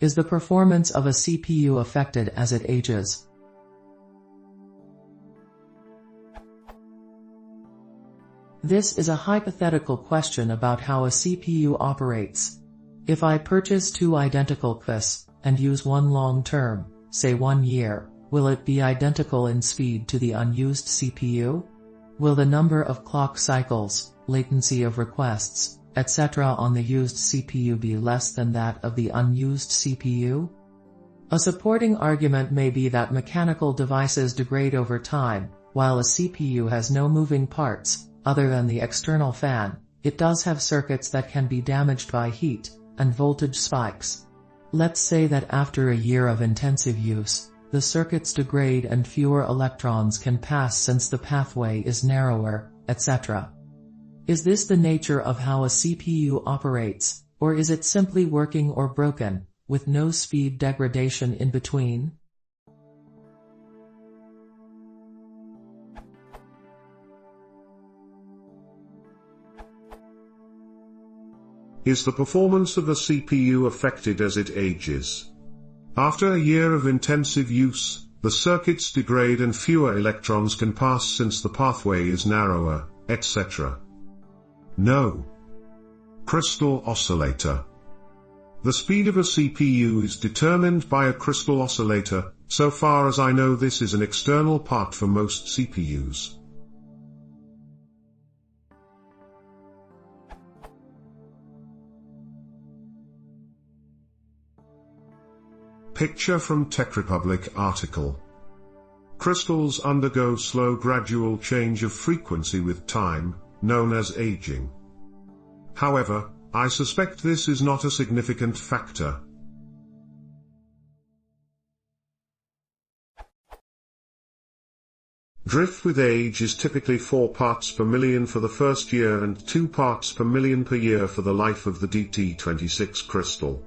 Is the performance of a CPU affected as it ages? This is a hypothetical question about how a CPU operates. If I purchase two identical cpus and use one long term, say 1 year, will it be identical in speed to the unused CPU? Will the number of clock cycles, latency of requests, etc. on the used CPU be less than that of the unused CPU? A supporting argument may be that mechanical devices degrade over time. While a CPU has no moving parts, other than the external fan, it does have circuits that can be damaged by heat and voltage spikes. Let's say that after a year of intensive use, the circuits degrade and fewer electrons can pass since the pathway is narrower, etc. Is this the nature of how a CPU operates, or is it simply working or broken, with no speed degradation in between? Is the performance of a CPU affected as it ages? After a year of intensive use, the circuits degrade and fewer electrons can pass since the pathway is narrower, etc. No. Crystal oscillator. The speed of a CPU is determined by a crystal oscillator. So far as I know, this is an external part for most CPUs. Picture from TechRepublic article. Crystals undergo slow gradual change of frequency with time, known as aging. However, I suspect this is not a significant factor. Drift with age is typically 4 parts per million for the first year and 2 parts per million per year for the life of the DT26 crystal.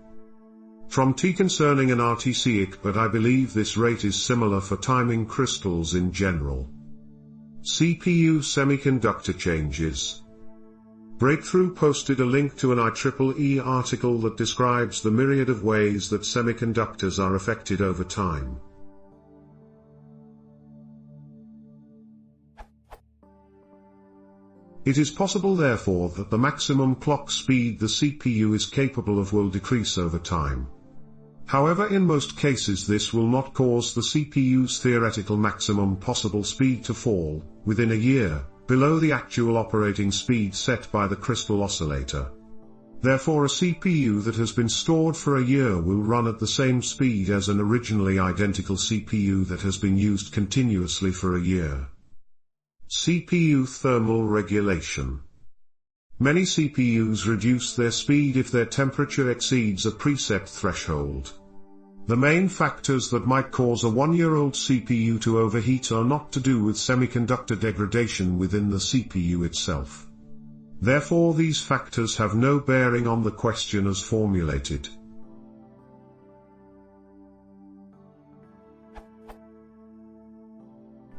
From T concerning an RTC, but I believe this rate is similar for timing crystals in general. CPU semiconductor changes. Breakthrough posted a link to an IEEE article that describes the myriad of ways that semiconductors are affected over time. It is possible therefore that the maximum clock speed the CPU is capable of will decrease over time. However, in most cases this will not cause the CPU's theoretical maximum possible speed to fall, within a year, below the actual operating speed set by the crystal oscillator. Therefore, a CPU that has been stored for a year will run at the same speed as an originally identical CPU that has been used continuously for a year. CPU thermal regulation. Many CPUs reduce their speed if their temperature exceeds a preset threshold. The main factors that might cause a 1-year-old CPU to overheat are not to do with semiconductor degradation within the CPU itself. Therefore, these factors have no bearing on the question as formulated.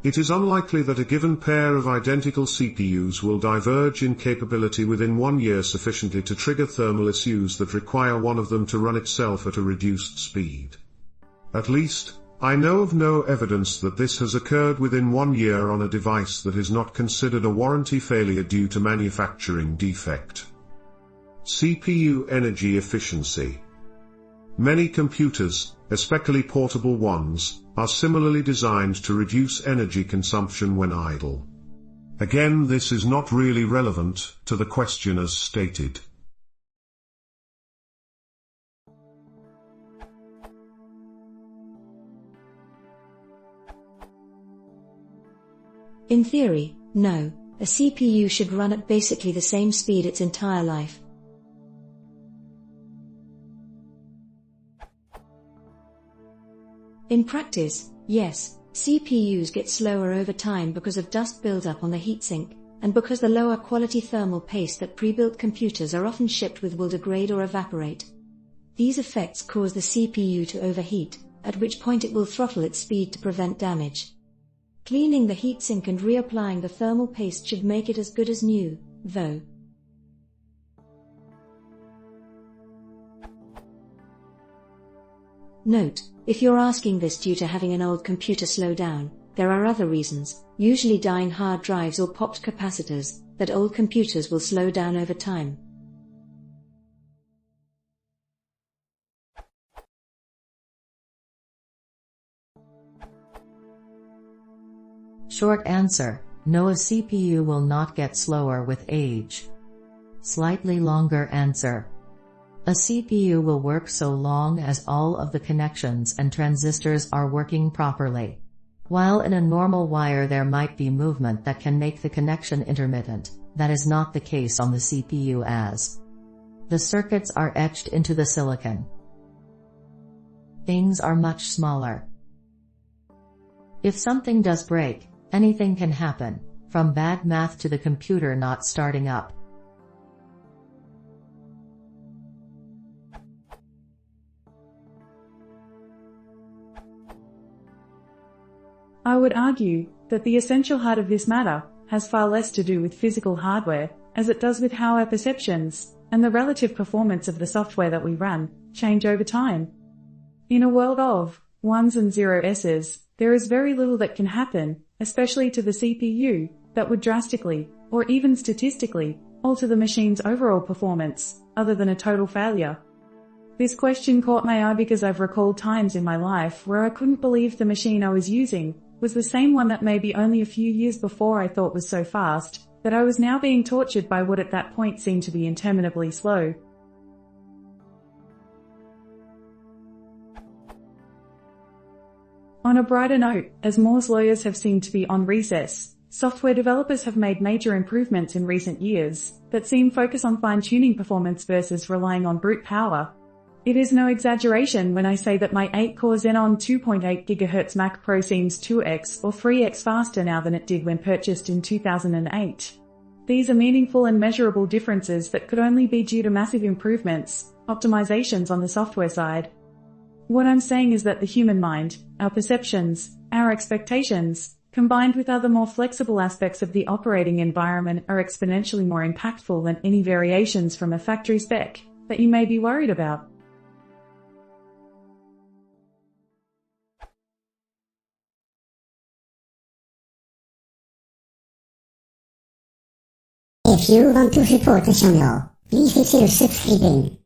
It is unlikely that a given pair of identical CPUs will diverge in capability within 1 year sufficiently to trigger thermal issues that require one of them to run itself at a reduced speed. At least, I know of no evidence that this has occurred within 1 year on a device that is not considered a warranty failure due to manufacturing defect. CPU energy efficiency. Many computers, especially portable ones, are similarly designed to reduce energy consumption when idle. Again, this is not really relevant to the question as stated. In theory, no, a CPU should run at basically the same speed its entire life. In practice, yes, CPUs get slower over time because of dust buildup on the heatsink, and because the lower quality thermal paste that pre-built computers are often shipped with will degrade or evaporate. These effects cause the CPU to overheat, at which point it will throttle its speed to prevent damage. Cleaning the heatsink and reapplying the thermal paste should make it as good as new, though. Note, if you're asking this due to having an old computer slow down, there are other reasons, usually dying hard drives or popped capacitors, that old computers will slow down over time. Short answer: no, a CPU will not get slower with age. Slightly longer answer: a CPU will work so long as all of the connections and transistors are working properly. While in a normal wire there might be movement that can make the connection intermittent, that is not the case on the CPU, as the circuits are etched into the silicon. Things are much smaller. If something does break, anything can happen, from bad math to the computer not starting up. I would argue that the essential heart of this matter has far less to do with physical hardware, as it does with how our perceptions, and the relative performance of the software that we run, change over time. In a world of ones and zeros, there is very little that can happen, especially to the CPU, that would drastically, or even statistically, alter the machine's overall performance, other than a total failure. This question caught my eye because I've recalled times in my life where I couldn't believe the machine I was using was the same one that maybe only a few years before I thought was so fast, that I was now being tortured by what at that point seemed to be interminably slow. On a brighter note, as Moore's lawyers have seemed to be on recess, software developers have made major improvements in recent years that seem focused on fine-tuning performance versus relying on brute power. It is no exaggeration when I say that my 8-core Xenon 2.8 GHz Mac Pro seems 2x or 3x faster now than it did when purchased in 2008. These are meaningful and measurable differences that could only be due to massive improvements, optimizations on the software side. What I'm saying is that the human mind, our perceptions, our expectations, combined with other more flexible aspects of the operating environment, are exponentially more impactful than any variations from a factory spec that you may be worried about. If you want to support the channel, please consider subscribing.